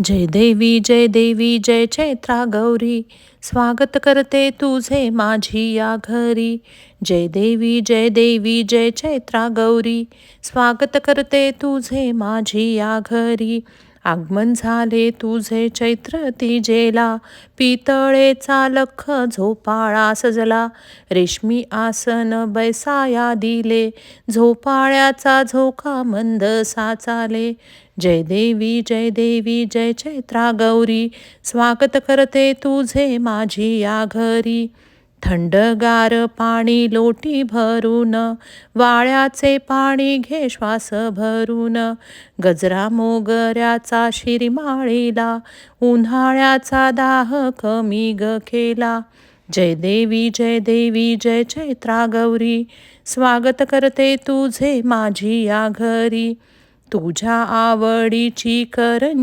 जय देवी जय चैत्रा गौरी, स्वागत करते तुझे माझी या घरी. जय देवी जय चैत्रा गौरी, स्वागत करते तुझे माझी या घरी. आगमन झाले तुझे चैत्र तीजेला, पितळेचा लख झोपाळा सजला. रेशमी आसन बैसाया दिले, झोपाळ्याचा झोका मंद साचाले. जय देवी जय चैत्रा गौरी, स्वागत करते तुझे माझी या घरी. थंडगार पाणी लोटी भरून, वाळ्याचे पाणी घे श्वास भरून. गजरा मोगऱ्याचा शिरीमाळीला, उन्हाळ्याचा दाह कमी ग केला. जय देवी जय चैत्रा गौरी, स्वागत करते तुझे माझी या घरी. तुझ्या आवडीची करंजी